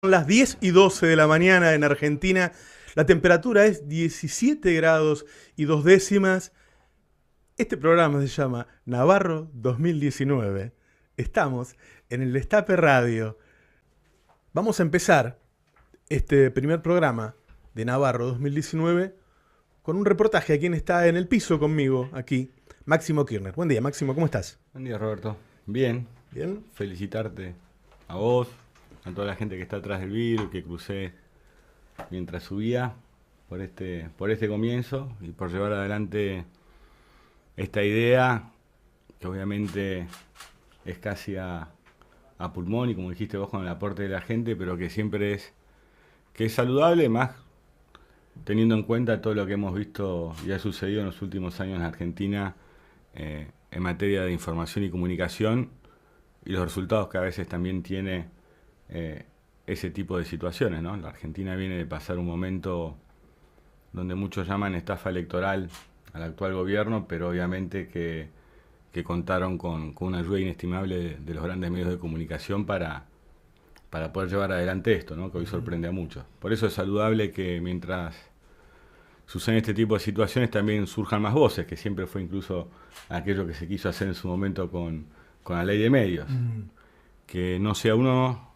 Son las 10:12 de la mañana en Argentina. La temperatura es 17 grados y 2 décimas. Este programa se llama Navarro 2019. Estamos en el Destape Radio. Vamos a empezar este primer programa de Navarro 2019 con un reportaje a quien está en el piso conmigo aquí, Máximo Kirchner. Buen día, Máximo, ¿cómo estás? Buen día, Roberto. Bien. Bien. Felicitarte a vos, a toda la gente que está atrás del vidrio, que crucé mientras subía por este comienzo y por llevar adelante esta idea que obviamente es casi a pulmón y como dijiste vos con el aporte de la gente, pero que siempre es saludable, más teniendo en cuenta todo lo que hemos visto y ha sucedido en los últimos años en Argentina en materia de información y comunicación y los resultados que a veces también tiene ese tipo de situaciones, ¿no? La Argentina viene de pasar un momento donde muchos llaman estafa electoral al actual gobierno, pero obviamente que contaron con una ayuda inestimable de los grandes medios de comunicación para poder llevar adelante esto, ¿no? Que hoy sorprende a muchos. Por eso es saludable que mientras suceden este tipo de situaciones también surjan más voces, que siempre fue incluso aquello que se quiso hacer en su momento con la ley de medios. Que no sea uno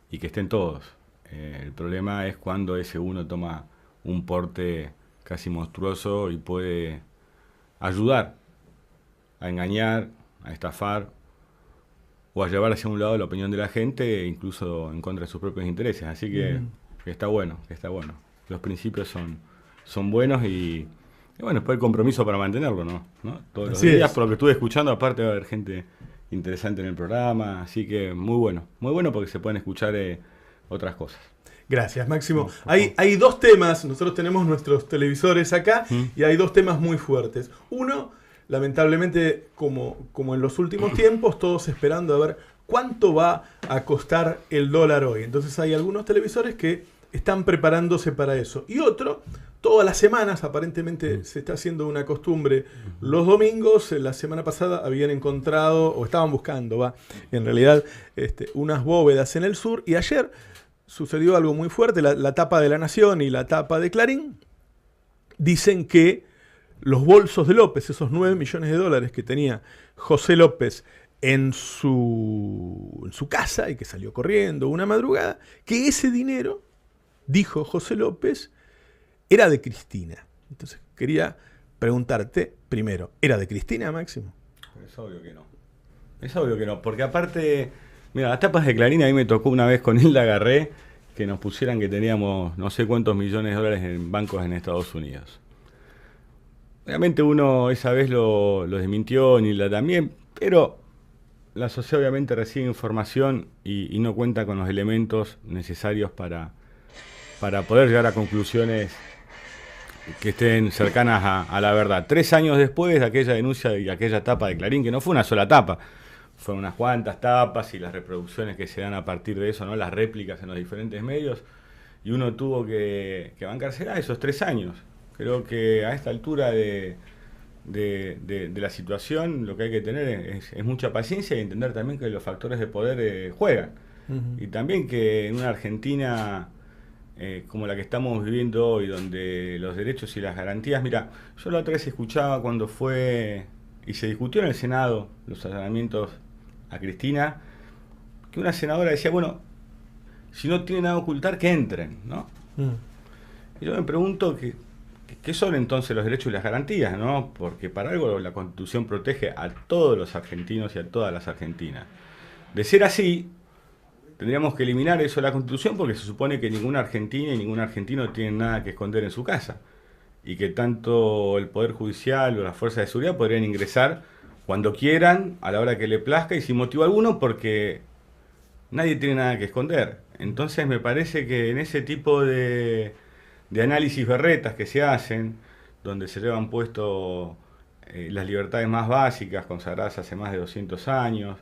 y que estén todos. El problema es cuando ese uno toma un porte casi monstruoso y puede ayudar a engañar, a estafar o a llevar hacia un lado la opinión de la gente, incluso en contra de sus propios intereses. Así que está bueno, Los principios son buenos y bueno, después el compromiso para mantenerlo, ¿no? Todos los días, por lo que estuve escuchando, aparte va a haber gente interesante en el programa, así que muy bueno porque se pueden escuchar otras cosas. Gracias, Máximo. Hay dos temas, nosotros tenemos nuestros televisores acá y hay dos temas muy fuertes. Uno, lamentablemente, como en los últimos tiempos, todos esperando a ver cuánto va a costar el dólar hoy. Entonces hay algunos televisores que están preparándose para eso. Y otro, todas las semanas, aparentemente se está haciendo una costumbre. Los domingos, la semana pasada, habían encontrado, o estaban buscando, en realidad, unas bóvedas en el sur. Y ayer sucedió algo muy fuerte. La tapa de La Nación y la tapa de Clarín dicen que los bolsos de López, esos 9 millones de dólares que tenía José López en su casa y que salió corriendo una madrugada, que ese dinero, dijo José López, era de Cristina. Entonces quería preguntarte primero, ¿era de Cristina, Máximo? Es obvio que no. Porque aparte, mira, las tapas de Clarín a mí me tocó una vez con Hilda Garré que nos pusieran que teníamos no sé cuántos millones de dólares en bancos en Estados Unidos. Obviamente uno esa vez lo desmintió, Hilda también, pero la sociedad obviamente recibe información y no cuenta con los elementos necesarios para poder llegar a conclusiones que estén cercanas a la verdad. 3 años después de aquella denuncia y aquella tapa de Clarín, que no fue una sola tapa, fueron unas cuantas tapas y las reproducciones que se dan a partir de eso, ¿no? Las réplicas en los diferentes medios, y uno tuvo que bancársela esos 3 años. Creo que a esta altura de la situación lo que hay que tener es mucha paciencia y entender también que los factores de poder juegan. Y también que en una Argentina como la que estamos viviendo hoy, donde los derechos y las garantías... Mira, yo la otra vez escuchaba cuando fue y se discutió en el Senado los allanamientos a Cristina, que una senadora decía, bueno, si no tienen nada que ocultar, que entren, ¿no? Y yo me pregunto ¿qué son entonces los derechos y las garantías, ¿no? Porque para algo la Constitución protege a todos los argentinos y a todas las argentinas. De ser así, tendríamos que eliminar eso de la Constitución porque se supone que ninguna argentina y ningún argentino tienen nada que esconder en su casa y que tanto el Poder Judicial o las fuerzas de seguridad podrían ingresar cuando quieran, a la hora que le plazca y sin motivo alguno, porque nadie tiene nada que esconder. Entonces me parece que en ese tipo de análisis berretas que se hacen, donde se llevan puesto las libertades más básicas consagradas hace más de 200 años,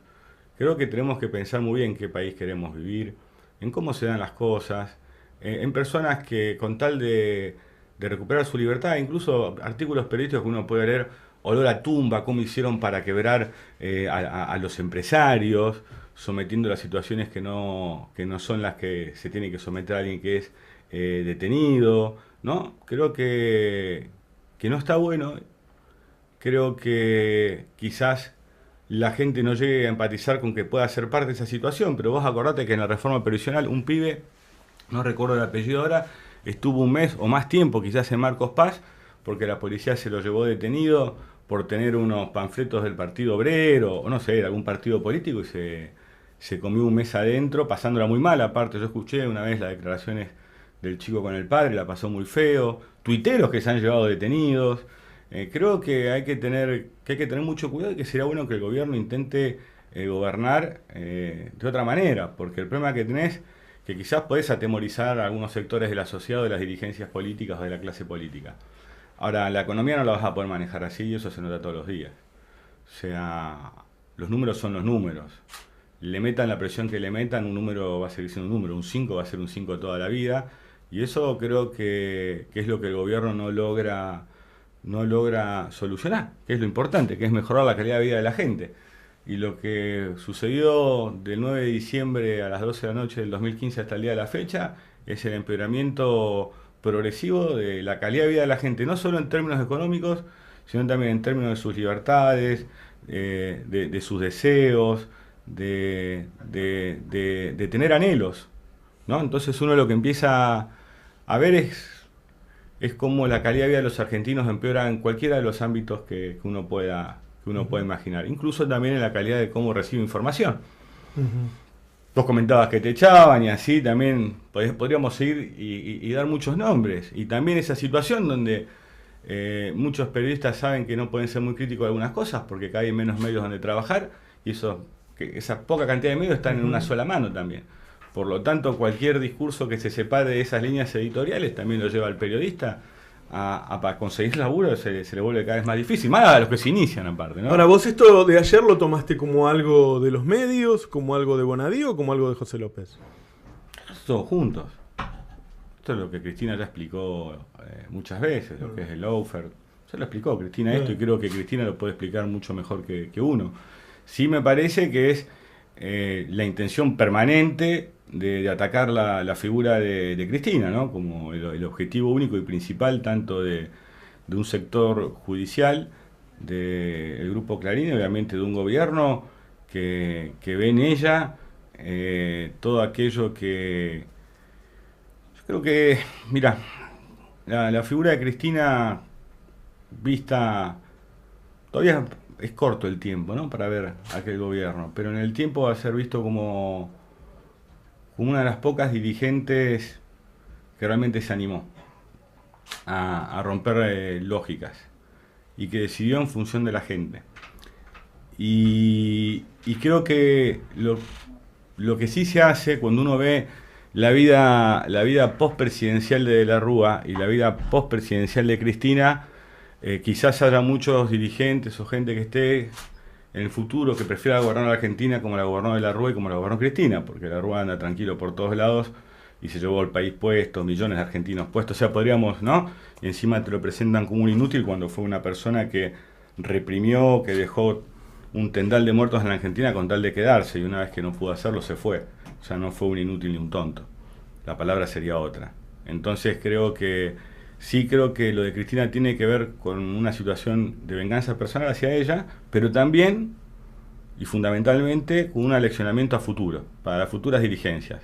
creo que tenemos que pensar muy bien en qué país queremos vivir, en cómo se dan las cosas, en personas que con tal de recuperar su libertad, incluso artículos periodísticos que uno puede leer, olor a tumba, cómo hicieron para quebrar a los empresarios, sometiendo a situaciones que no son las que se tiene que someter a alguien que es detenido, ¿no? Creo que no está bueno. Creo que quizás la gente no llegue a empatizar con que pueda ser parte de esa situación, pero vos acordate que en la reforma previsional un pibe, no recuerdo el apellido ahora, estuvo un mes o más tiempo quizás en Marcos Paz, porque la policía se lo llevó detenido por tener unos panfletos del Partido Obrero, o no sé, de algún partido político, y se comió un mes adentro, pasándola muy mal. Aparte, yo escuché una vez las declaraciones del chico con el padre, la pasó muy feo, tuiteros que se han llevado detenidos. Creo que hay que tener mucho cuidado y que sería bueno que el gobierno intente gobernar de otra manera, porque el problema que tenés que quizás podés atemorizar a algunos sectores de la sociedad o de las dirigencias políticas o de la clase política. Ahora, la economía no la vas a poder manejar así y eso se nota todos los días. O sea, los números son los números. Le metan la presión que le metan, un número va a seguir siendo un número, un 5 va a ser un 5 toda la vida, y eso creo que es lo que el gobierno no logra solucionar, que es lo importante, que es mejorar la calidad de vida de la gente. Y lo que sucedió del 9 de diciembre a las 12 de la noche del 2015 hasta el día de la fecha es el empeoramiento progresivo de la calidad de vida de la gente, no solo en términos económicos, sino también en términos de sus libertades, de sus deseos, de tener anhelos, ¿no? Entonces uno lo que empieza a ver es cómo la calidad de vida de los argentinos empeora en cualquiera de los ámbitos que uno pueda imaginar, incluso también en la calidad de cómo recibe información. Vos comentabas que te echaban y así también podríamos seguir y dar muchos nombres. Y también esa situación donde muchos periodistas saben que no pueden ser muy críticos de algunas cosas porque cada vez hay menos medios donde trabajar y esa poca cantidad de medios están en una sola mano también. Por lo tanto, cualquier discurso que se separe de esas líneas editoriales también lo lleva al periodista para conseguir laburo, se le vuelve cada vez más difícil, más a los que se inician aparte, ¿no? Ahora, ¿vos esto de ayer lo tomaste como algo de los medios, como algo de Bonadío o como algo de José López? Todos juntos. Esto es lo que Cristina ya explicó muchas veces, lo que es el lawfare. Se lo explicó Cristina esto y creo que Cristina lo puede explicar mucho mejor que uno. Sí me parece que es la intención permanente de atacar la figura de Cristina, ¿no? Como el objetivo único y principal tanto de un sector judicial, del Grupo Clarín y obviamente de un gobierno que ve en ella todo aquello que... Yo creo que, mira, la figura de Cristina vista... Todavía es corto el tiempo, ¿no? Para ver aquel gobierno, pero en el tiempo va a ser visto como una de las pocas dirigentes que realmente se animó a romper lógicas y que decidió en función de la gente. Y creo que lo que sí se hace cuando uno ve la vida post-presidencial de la Rúa y la vida post-presidencial de Cristina, quizás haya muchos dirigentes o gente que esté en el futuro que prefiera gobernar a Argentina como la gobernó de la Rúa y como la gobernó Cristina, porque la Rúa anda tranquilo por todos lados y se llevó al país puestos, millones de argentinos puestos, o sea, podríamos, ¿no? Y encima te lo presentan como un inútil cuando fue una persona que reprimió, que dejó un tendal de muertos en la Argentina con tal de quedarse, y una vez que no pudo hacerlo se fue. O sea, no fue un inútil ni un tonto. La palabra sería otra. Entonces creo que lo de Cristina tiene que ver con una situación de venganza personal hacia ella, pero también y fundamentalmente con un aleccionamiento a futuro, para las futuras dirigencias.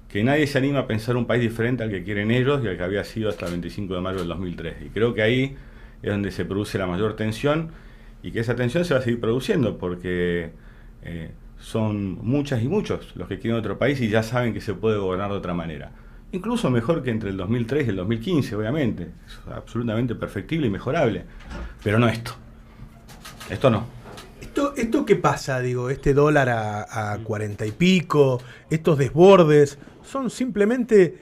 Que nadie se anima a pensar un país diferente al que quieren ellos y al que había sido hasta el 25 de mayo del 2003. Y creo que ahí es donde se produce la mayor tensión y que esa tensión se va a seguir produciendo porque son muchas y muchos los que quieren otro país y ya saben que se puede gobernar de otra manera. Incluso mejor que entre el 2003 y el 2015, obviamente. Es absolutamente perfectible y mejorable. Pero no esto. Esto no. ¿Esto qué pasa? Digo, este dólar a 40 y pico, estos desbordes, ¿son simplemente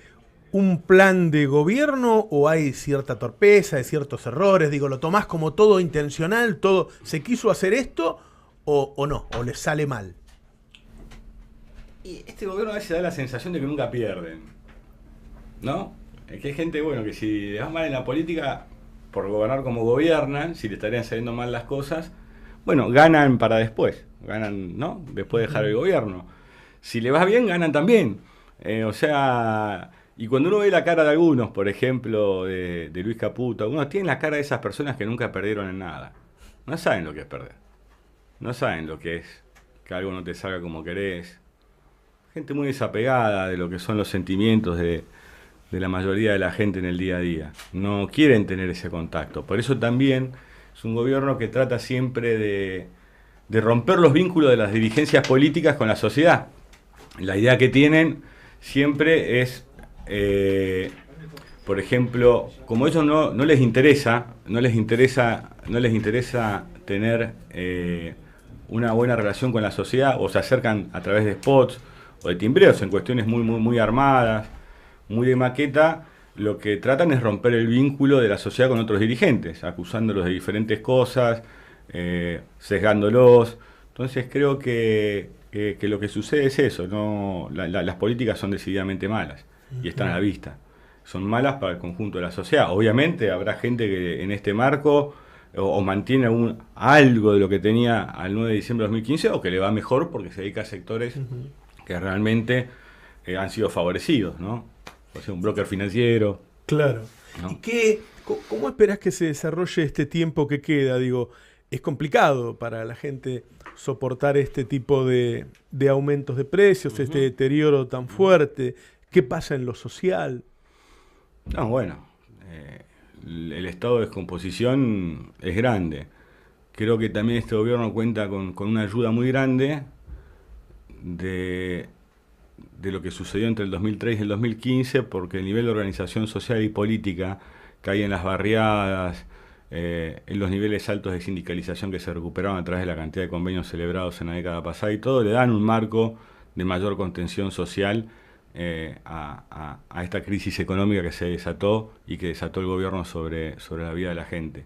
un plan de gobierno o hay cierta torpeza, hay ciertos errores? Digo, ¿lo tomás como todo intencional, todo se quiso hacer esto o no? ¿O les sale mal? Y este gobierno a veces da la sensación de que nunca pierden, ¿no? Es que hay gente, bueno, que si le va mal en la política, por gobernar como gobiernan, si le estarían saliendo mal las cosas, bueno, ganan para después, ganan, ¿no? Después de dejar el gobierno. Si le va bien, ganan también. O sea, y cuando uno ve la cara de algunos, por ejemplo, de Luis Caputo, uno tiene la cara de esas personas que nunca perdieron en nada. No saben lo que es perder. No saben lo que es que algo no te salga como querés. Gente muy desapegada de lo que son los sentimientos de la mayoría de la gente en el día a día. No quieren tener ese contacto. Por eso también es un gobierno que trata siempre de romper los vínculos de las dirigencias políticas con la sociedad. La idea que tienen siempre es, por ejemplo, como a ellos no les interesa tener una buena relación con la sociedad, o se acercan a través de spots o de timbreos en cuestiones muy armadas, muy de maqueta, lo que tratan es romper el vínculo de la sociedad con otros dirigentes, acusándolos de diferentes cosas, sesgándolos. Entonces creo que lo que sucede es eso, ¿no? Las políticas son decididamente malas y están a la vista. Son malas para el conjunto de la sociedad. Obviamente habrá gente que en este marco o mantiene algo de lo que tenía al 9 de diciembre de 2015 o que le va mejor porque se dedica a sectores que realmente han sido favorecidos, ¿no? O sea, un broker financiero. Claro. ¿No? ¿Y cómo esperás que se desarrolle este tiempo que queda? Digo, es complicado para la gente soportar este tipo de aumentos de precios, este deterioro tan fuerte. ¿Qué pasa en lo social? No, bueno, el estado de descomposición es grande. Creo que también este gobierno cuenta con una ayuda muy grande de lo que sucedió entre el 2003 y el 2015, porque el nivel de organización social y política que hay en las barriadas, en los niveles altos de sindicalización que se recuperaron a través de la cantidad de convenios celebrados en la década pasada y todo, le dan un marco de mayor contención social a esta crisis económica que se desató y que desató el gobierno sobre la vida de la gente.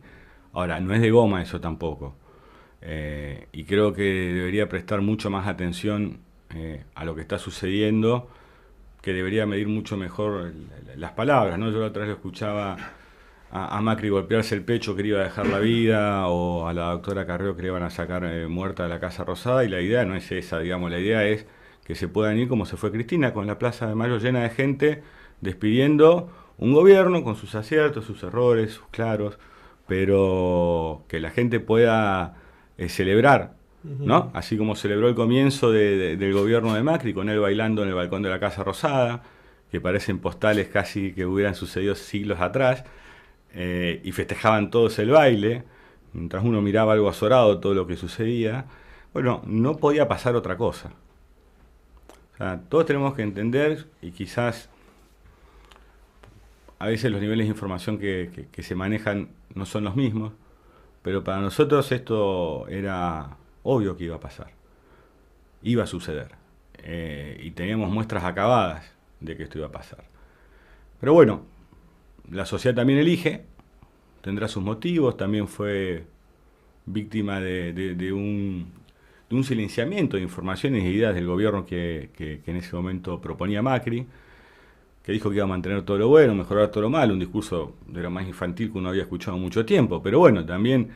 Ahora, no es de goma eso tampoco, y creo que debería prestar mucho más atención a lo que está sucediendo, que debería medir mucho mejor las palabras, ¿no? Yo la otra vez lo escuchaba a Macri golpearse el pecho que le iba a dejar la vida, o a la doctora Carrió que le iban a sacar muerta de la Casa Rosada, y la idea no es esa, digamos, la idea es que se puedan ir como se fue Cristina, con la Plaza de Mayo llena de gente, despidiendo un gobierno con sus aciertos, sus errores, sus claros, pero que la gente pueda celebrar, ¿no? Así como celebró el comienzo del gobierno de Macri, con él bailando en el balcón de la Casa Rosada, que parecen postales casi que hubieran sucedido siglos atrás, y festejaban todos el baile, mientras uno miraba algo azorado todo lo que sucedía. Bueno, no podía pasar otra cosa. O sea, todos tenemos que entender, y quizás a veces los niveles de información que se manejan no son los mismos, pero para nosotros esto era obvio que iba a pasar, iba a suceder, y teníamos muestras acabadas de que esto iba a pasar. Pero bueno, la sociedad también elige, tendrá sus motivos, también fue víctima de un silenciamiento de informaciones e ideas del gobierno que en ese momento proponía Macri, que dijo que iba a mantener todo lo bueno, mejorar todo lo malo, un discurso de lo más infantil que uno había escuchado mucho tiempo, pero bueno, también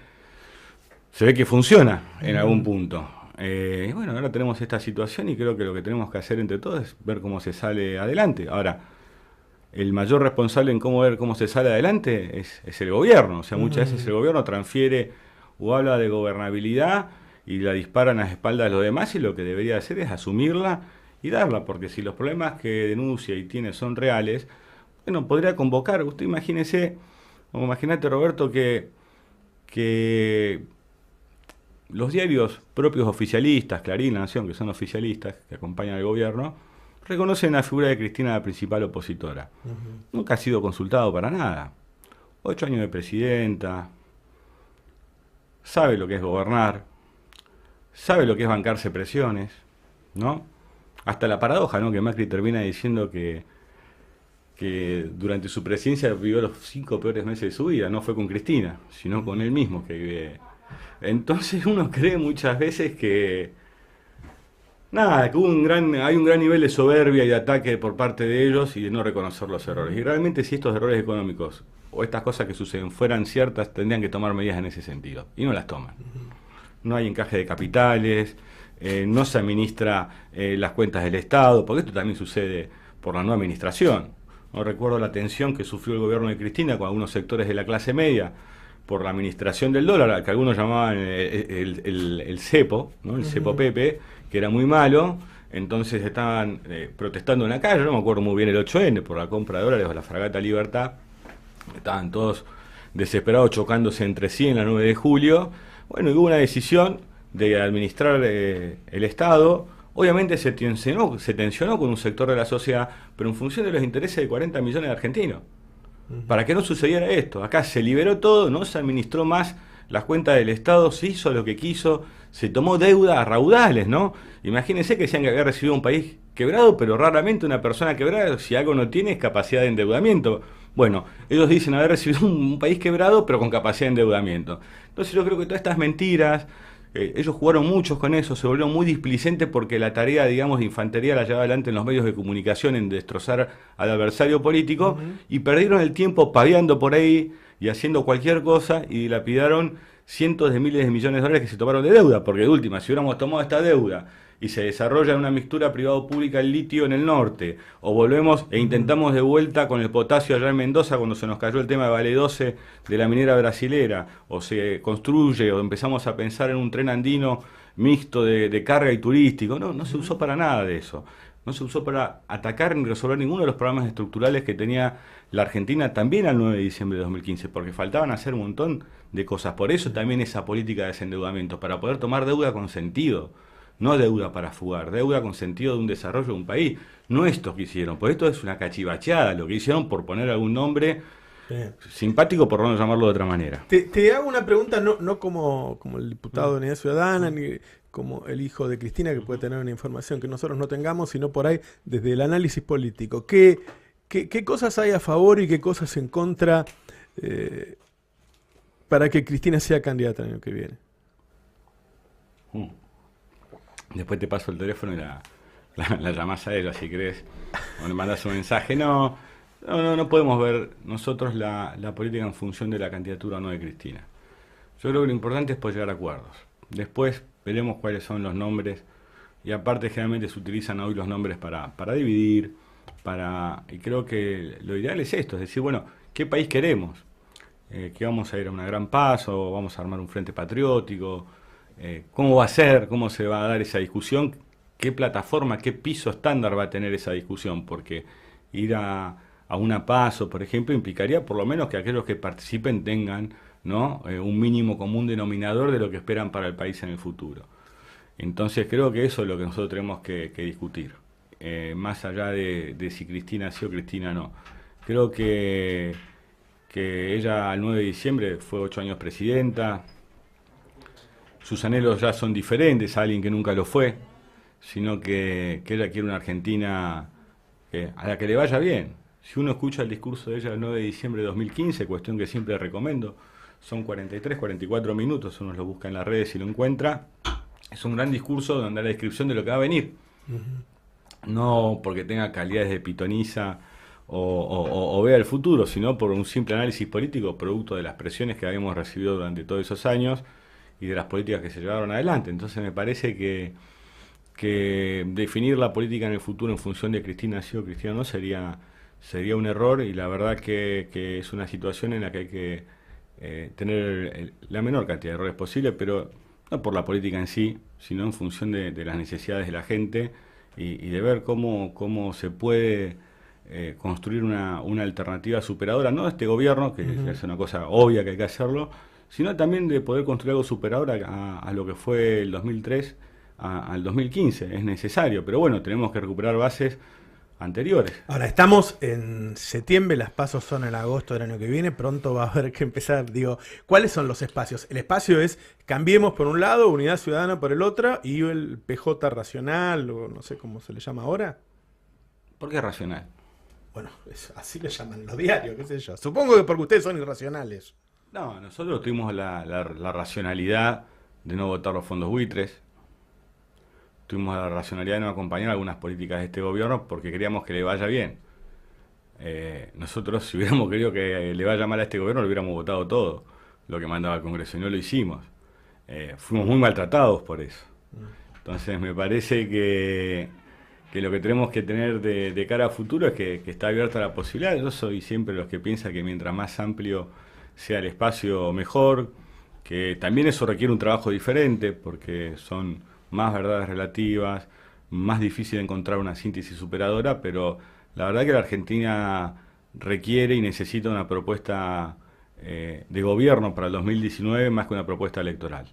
se ve que funciona en algún punto. Y bueno, ahora tenemos esta situación y creo que lo que tenemos que hacer entre todos es ver cómo se sale adelante. Ahora, el mayor responsable en ver cómo se sale adelante es el gobierno. O sea, muchas veces el gobierno transfiere o habla de gobernabilidad y la disparan a las espaldas de los demás, y lo que debería hacer es asumirla y darla, porque si los problemas que denuncia y tiene son reales, bueno, podría convocar. Usted imagínate, Roberto, que los diarios propios oficialistas, Clarín, La Nación, que son oficialistas, que acompañan al gobierno, reconocen la figura de Cristina la principal opositora. Nunca ha sido consultado para nada. 8 años de presidenta, sabe lo que es gobernar, sabe lo que es bancarse presiones, ¿no? Hasta la paradoja, ¿no? Que Macri termina diciendo que durante su presidencia vivió los 5 peores meses de su vida. No fue con Cristina, sino con él mismo que vive. Entonces uno cree muchas veces que hay un gran nivel de soberbia y de ataque por parte de ellos y de no reconocer los errores. Y realmente, si estos errores económicos o estas cosas que suceden fueran ciertas, tendrían que tomar medidas en ese sentido, y no las toman. no hay encaje de capitales, no se administra las cuentas del Estado, porque esto también sucede por la nueva administración. No recuerdo la tensión que sufrió el gobierno de Cristina con algunos sectores de la clase media por la administración del dólar, que algunos llamaban el cepo, ¿no? El cepo Pepe, que era muy malo. Entonces estaban protestando en la calle, no me acuerdo muy bien el 8N, por la compra de dólares o la fragata Libertad. Estaban todos desesperados chocándose entre sí en la 9 de julio. Bueno, y hubo una decisión de administrar el Estado. Obviamente se tensionó con un sector de la sociedad, pero en función de los intereses de 40 millones de argentinos. Para que no sucediera esto. Acá se liberó todo, no se administró más las cuentas del Estado, se hizo lo que quiso, se tomó deuda a raudales, ¿no? Imagínense que decían que había recibido un país quebrado, pero raramente una persona quebrada, si algo no tiene, es capacidad de endeudamiento. Bueno, ellos dicen haber recibido un país quebrado, pero con capacidad de endeudamiento. Entonces yo creo que todas estas mentiras, ellos jugaron muchos con eso, se volvieron muy displicentes porque la tarea, digamos, de infantería la llevaba adelante en los medios de comunicación, en destrozar al adversario político, y perdieron el tiempo paviando por ahí y haciendo cualquier cosa y dilapidaron cientos de miles de millones de dólares que se tomaron de deuda, porque de última, si hubiéramos tomado esta deuda y se desarrolla una mixtura privado-pública el litio en el norte, o volvemos e intentamos de vuelta con el potasio allá en Mendoza cuando se nos cayó el tema de Vale 12 de la minera brasilera, o se construye o empezamos a pensar en un tren andino mixto de carga y turístico, no se usó para nada de eso. No se usó para atacar ni resolver ninguno de los problemas estructurales que tenía la Argentina también al 9 de diciembre de 2015, porque faltaban hacer un montón de cosas. Por eso también esa política de desendeudamiento, para poder tomar deuda con sentido. No deuda para fugar, deuda con sentido de un desarrollo de un país. No esto que hicieron, por esto es una cachivacheada lo que hicieron por poner algún nombre simpático, por no llamarlo de otra manera. Te hago una pregunta, no como el diputado de Unidad Ciudadana, ni como el hijo de Cristina, que puede tener una información que nosotros no tengamos, sino por ahí desde el análisis político. ¿Qué cosas hay a favor y qué cosas en contra para que Cristina sea candidata el año que viene? Después te paso el teléfono y la llamás a ella si querés, o le mandás un mensaje. No podemos ver nosotros la política en función de la candidatura o no de Cristina. Yo creo que lo importante es poder llegar a acuerdos. Después veremos cuáles son los nombres, y aparte generalmente se utilizan hoy los nombres para dividir, y creo que lo ideal es esto, es decir, bueno, ¿qué país queremos? ¿Que vamos a ir a una gran paz o vamos a armar un frente patriótico? ¿Cómo va a ser? ¿Cómo se va a dar esa discusión? ¿Qué plataforma, qué piso estándar va a tener esa discusión? Porque ir a una PASO, por ejemplo, implicaría por lo menos que aquellos que participen tengan, ¿no? Un mínimo común denominador de lo que esperan para el país en el futuro. Entonces creo que eso es lo que nosotros tenemos que discutir, más allá de si Cristina sí o Cristina no. Creo que ella al 9 de diciembre fue 8 años presidenta. Sus anhelos ya son diferentes a alguien que nunca lo fue, sino que ella quiere una Argentina a la que le vaya bien. Si uno escucha el discurso de ella el 9 de diciembre de 2015, cuestión que siempre recomiendo, son 43, 44 minutos, uno lo busca en las redes y lo encuentra, es un gran discurso donde da la descripción de lo que va a venir. No porque tenga calidades de pitonisa o vea el futuro, sino por un simple análisis político producto de las presiones que habíamos recibido durante todos esos años y de las políticas que se llevaron adelante. Entonces me parece que definir la política en el futuro en función de Cristina sí o Cristina no sería un error, y la verdad que es una situación en la que hay que tener la menor cantidad de errores posible, pero no por la política en sí, sino en función de las necesidades de la gente y de ver cómo se puede construir una alternativa superadora, no de este gobierno, que es una cosa obvia que hay que hacerlo, sino también de poder construir algo superador a lo que fue el 2003 al 2015. Es necesario, pero bueno, tenemos que recuperar bases anteriores. Ahora, estamos en septiembre, las pasos son en agosto del año que viene, pronto va a haber que empezar. Digo, ¿cuáles son los espacios? El espacio es Cambiemos por un lado, Unidad Ciudadana por el otro, y el PJ racional, o no sé cómo se le llama ahora. ¿Por qué racional? Bueno, así le llaman los diarios, qué sé yo. Supongo que porque ustedes son irracionales. No, nosotros tuvimos la racionalidad de no votar los fondos buitres. Tuvimos la racionalidad de no acompañar algunas políticas de este gobierno porque queríamos que le vaya bien. Nosotros, si hubiéramos querido que le vaya mal a este gobierno, lo hubiéramos votado todo, lo que mandaba el Congreso, y no lo hicimos. fuimos muy maltratados por eso. Entonces me parece que lo que tenemos que tener de cara a futuro es que está abierta la posibilidad. Yo soy siempre los que piensa que mientras más amplio sea el espacio, mejor, que también eso requiere un trabajo diferente, porque son más verdades relativas, más difícil encontrar una síntesis superadora, pero la verdad que la Argentina requiere y necesita una propuesta de gobierno para el 2019 más que una propuesta electoral.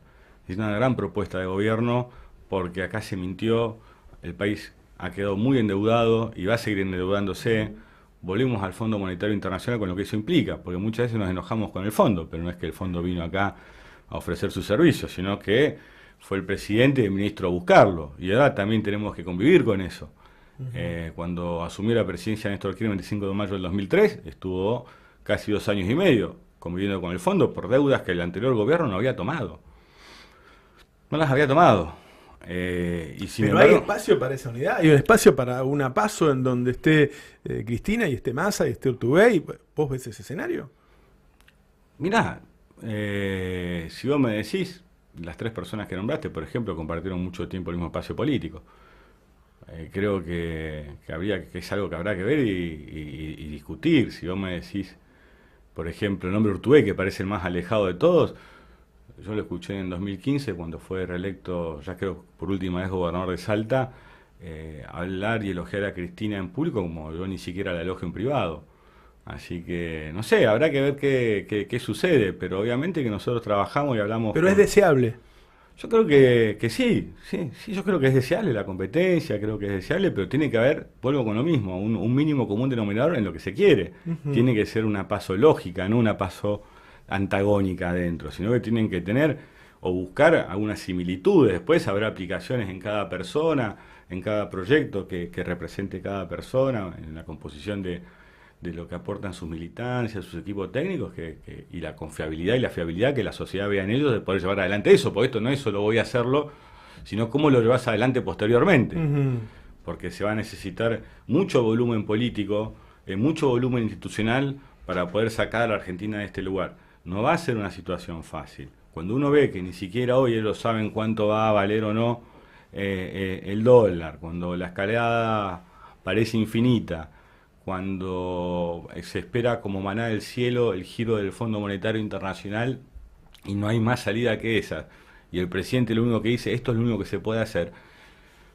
Es una gran propuesta de gobierno porque acá se mintió, el país ha quedado muy endeudado y va a seguir endeudándose. Volvemos al Fondo Monetario Internacional con lo que eso implica, porque muchas veces nos enojamos con el fondo, pero no es que el fondo vino acá a ofrecer sus servicios, sino que fue el presidente y el ministro a buscarlo, y ahora también tenemos que convivir con eso. Cuando asumió la presidencia Néstor Kirchner el 25 de mayo del 2003, estuvo casi 2 años y medio conviviendo con el fondo por deudas que el anterior gobierno no había tomado. No las había tomado. Y sin Pero embargo, hay espacio para esa unidad, hay un espacio para una PASO en donde esté Cristina y esté Massa y esté Urtubey. ¿Vos ves ese escenario? mirá, si vos me decís, las 3 personas que nombraste, por ejemplo, compartieron mucho tiempo el mismo espacio político. Creo que es algo que habrá que ver y discutir. Si vos me decís, por ejemplo, el nombre Urtubey, que parece el más alejado de todos, yo lo escuché en 2015 cuando fue reelecto, ya creo por última vez gobernador de Salta, hablar y elogiar a Cristina en público como yo ni siquiera la elogio en privado. Así que, no sé, habrá que ver qué sucede, pero obviamente que nosotros trabajamos y hablamos... Pero es deseable. Yo creo que sí, yo creo que es deseable la competencia, creo que es deseable, pero tiene que haber, vuelvo con lo mismo, un mínimo común denominador en lo que se quiere. Tiene que ser una PASO lógica, no una PASO antagónica adentro, sino que tienen que tener o buscar algunas similitudes. Después habrá aplicaciones en cada persona, en cada proyecto que represente cada persona, en la composición de lo que aportan sus militancias, sus equipos técnicos, y la confiabilidad y la fiabilidad que la sociedad vea en ellos de poder llevar adelante eso, porque esto no es solo voy a hacerlo, sino cómo lo llevas adelante posteriormente. Porque se va a necesitar mucho volumen político, mucho volumen institucional para poder sacar a la Argentina de este lugar. No va a ser una situación fácil. Cuando uno ve que ni siquiera hoy ellos saben cuánto va a valer o no el dólar, cuando la escalada parece infinita, cuando se espera como maná del cielo el giro del Fondo Monetario Internacional y no hay más salida que esa, y el presidente lo único que dice, esto es lo único que se puede hacer.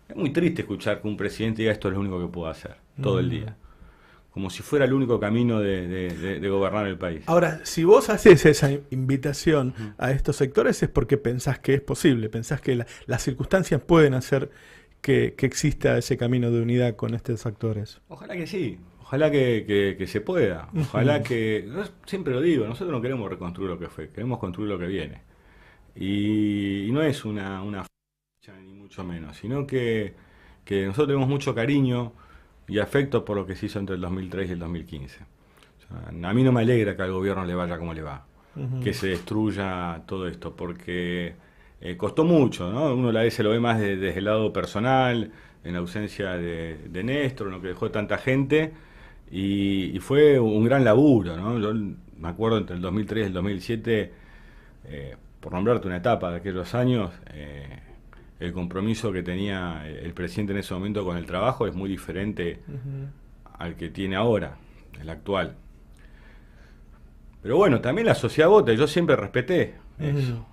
Es muy triste escuchar que un presidente diga esto es lo único que puedo hacer, todo el día. Como si fuera el único camino de gobernar el país. Ahora, si vos haces esa invitación a estos sectores es porque pensás que es posible, pensás que las circunstancias pueden hacer que exista ese camino de unidad con estos actores. Ojalá que sí, ojalá que se pueda, ojalá que... Yo siempre lo digo, nosotros no queremos reconstruir lo que fue, queremos construir lo que viene. Y no es una fecha ni mucho menos, sino que nosotros tenemos mucho cariño y afecto por lo que se hizo entre el 2003 y el 2015. O sea, a mí no me alegra que al gobierno le vaya como le va, que se destruya todo esto, porque costó mucho, ¿no? Uno a veces lo ve más desde el lado personal, en ausencia de Néstor, en lo que dejó tanta gente, y fue un gran laburo, ¿no? Yo me acuerdo entre el 2003 y el 2007, por nombrarte una etapa de aquellos años, el compromiso que tenía el presidente en ese momento con el trabajo es muy diferente al que tiene ahora, el actual. Pero bueno, también la sociedad vota, y yo siempre respeté eso.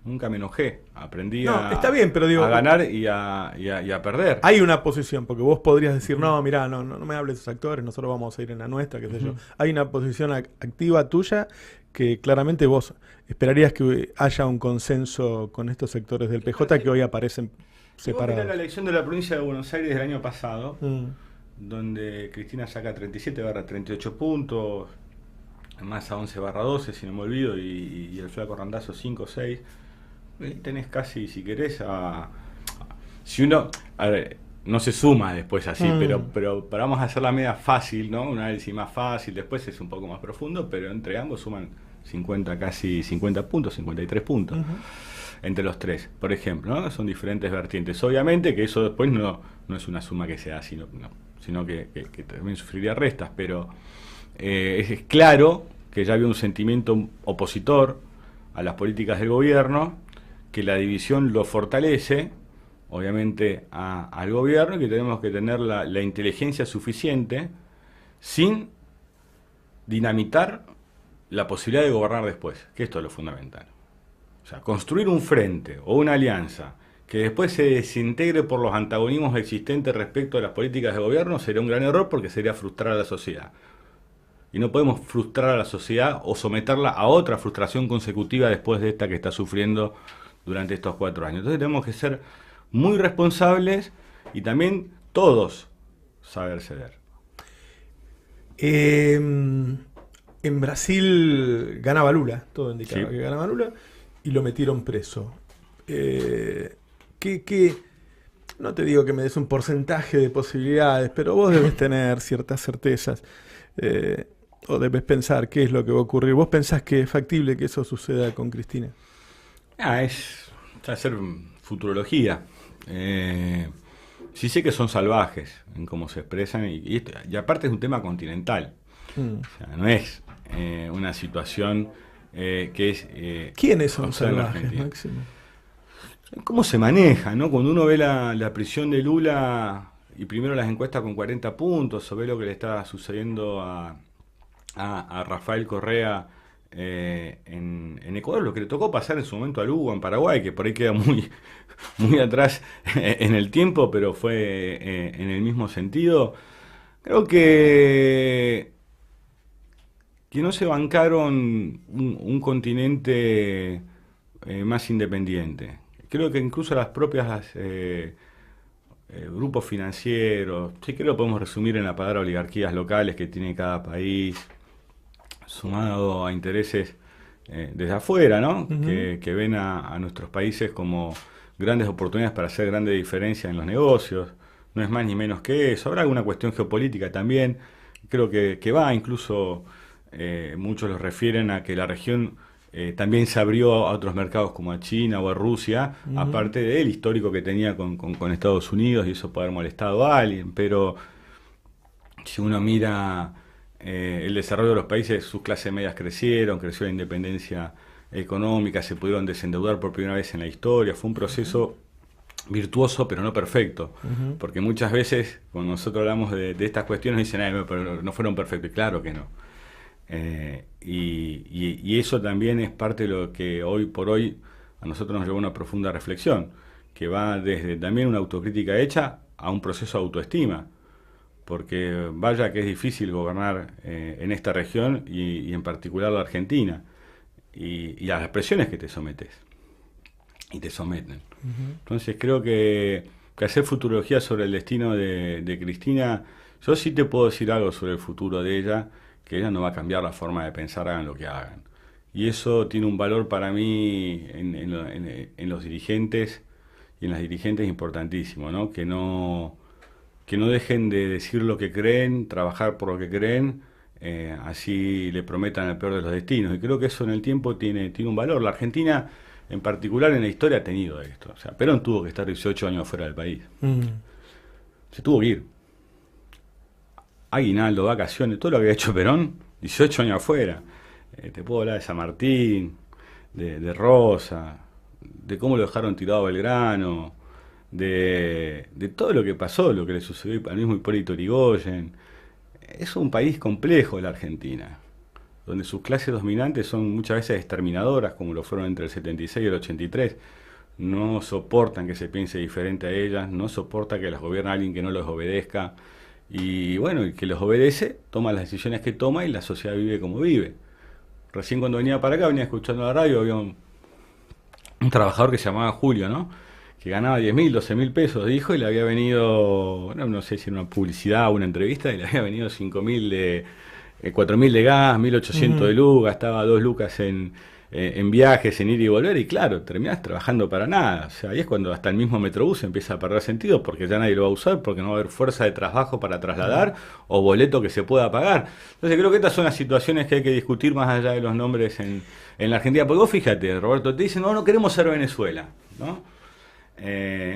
Nunca me enojé, aprendí está bien, pero digo, a ganar y a perder. Hay una posición, porque vos podrías decir, no, mirá, no me hables de esos actores, nosotros vamos a ir en la nuestra, qué sé yo. Hay una posición activa tuya que claramente vos esperarías que haya un consenso con estos sectores del PJ que hoy aparecen separados. La elección de la provincia de Buenos Aires del año pasado, donde Cristina saca 37/38 puntos, Massa 11/12, si no me olvido, y el flaco Randazzo 5 o 6. Tenés casi, si querés, si uno... A ver, no se suma después así, pero vamos a hacer la media fácil, ¿no? Un análisis más fácil, después es un poco más profundo, pero entre ambos suman casi 50 puntos, 53 puntos. Entre los tres, por ejemplo, ¿no? Son diferentes vertientes. Obviamente que eso después no es una suma que sea así, sino que también sufriría restas, pero es claro que ya había un sentimiento opositor a las políticas del gobierno que la división lo fortalece, obviamente, al gobierno, y que tenemos que tener la inteligencia suficiente sin dinamitar la posibilidad de gobernar después, que esto es lo fundamental. O sea, construir un frente o una alianza que después se desintegre por los antagonismos existentes respecto a las políticas de gobierno sería un gran error, porque sería frustrar a la sociedad. Y no podemos frustrar a la sociedad o someterla a otra frustración consecutiva después de esta que está sufriendo durante estos 4 años. Entonces tenemos que ser muy responsables y también todos saber ceder. En Brasil ganaba Lula, todo indicaba que ganaba Lula, y lo metieron preso. No te digo que me des un porcentaje de posibilidades, pero vos debes tener ciertas certezas, o debes pensar qué es lo que va a ocurrir. ¿Vos pensás que es factible que eso suceda con Cristina? Es hacer futurología. Sí sé que son salvajes en cómo se expresan, y aparte es un tema continental. O sea, no es una situación que es... ¿Quiénes son salvajes, Máximo? ¿Cómo se maneja, no? Cuando uno ve la prisión de Lula y primero las encuestas con 40 puntos, o ve lo que le está sucediendo a Rafael Correa en Ecuador, lo que le tocó pasar en su momento a Lugo en Paraguay, que por ahí queda muy atrás en el tiempo, pero fue en el mismo sentido. Creo que no se bancaron un continente más independiente. Creo que incluso las propias grupos financieros, sí, creo que lo podemos resumir en la palabra oligarquías locales que tiene cada país, sumado a intereses desde afuera, ¿no? Que ven a nuestros países como grandes oportunidades para hacer grandes diferencias en los negocios. No es más ni menos que eso. Habrá alguna cuestión geopolítica también. Creo que va, incluso muchos lo refieren a que la región también se abrió a otros mercados como a China o a Rusia, aparte del histórico que tenía con Estados Unidos, y eso puede haber molestado a alguien. Pero si uno mira el desarrollo de los países, sus clases medias creció la independencia económica, se pudieron desendeudar por primera vez en la historia. Fue un proceso virtuoso, pero no perfecto, porque muchas veces cuando nosotros hablamos de estas cuestiones dicen, pero no fueron perfectos. Claro que no. Y eso también es parte de lo que hoy por hoy a nosotros nos lleva a una profunda reflexión, que va desde también una autocrítica hecha a un proceso de autoestima, porque vaya que es difícil gobernar en esta región y en particular la Argentina, y a las presiones que te sometes y te someten. Entonces creo que hacer futurología sobre el destino de Cristina, yo sí te puedo decir algo sobre el futuro de ella, que ella no va a cambiar la forma de pensar, hagan lo que hagan. Y eso tiene un valor para mí en los dirigentes y en las dirigentes importantísimo, ¿no? Que no dejen de decir lo que creen, trabajar por lo que creen, así le prometan el peor de los destinos. Y creo que eso en el tiempo tiene un valor. La Argentina, en particular en la historia, ha tenido esto. O sea, Perón tuvo que estar 18 años fuera del país. Se tuvo que ir. Aguinaldo, vacaciones, todo lo que había hecho Perón, 18 años afuera. Te puedo hablar de San Martín, de Rosa, de cómo lo dejaron tirado a Belgrano, de todo lo que pasó, lo que le sucedió al mismo Hipólito Yrigoyen. Es un país complejo la Argentina, donde sus clases dominantes son muchas veces exterminadoras, como lo fueron entre el 76 y el 83. No soportan que se piense diferente a ellas, no soportan que las gobierne alguien que no los obedezca. Y bueno, el que los obedece toma las decisiones que toma y la sociedad vive como vive. Recién cuando venía para acá, venía escuchando la radio, había un trabajador que se llamaba Julio, ¿no? Que ganaba 10.000, 12.000 pesos, dijo, y le había venido, no sé si era una publicidad o una entrevista, y le había venido 5.000 de 4.000 de gas, 1.800 de luz, gastaba 2 lucas en viajes, en ir y volver, y claro, terminás trabajando para nada. O sea, ahí es cuando hasta el mismo Metrobús empieza a perder sentido, porque ya nadie lo va a usar, porque no va a haber fuerza de trabajo para trasladar o boleto que se pueda pagar. Entonces creo que estas son las situaciones que hay que discutir más allá de los nombres en la Argentina. Porque vos fíjate, Roberto, te dicen, no queremos ser Venezuela, ¿no?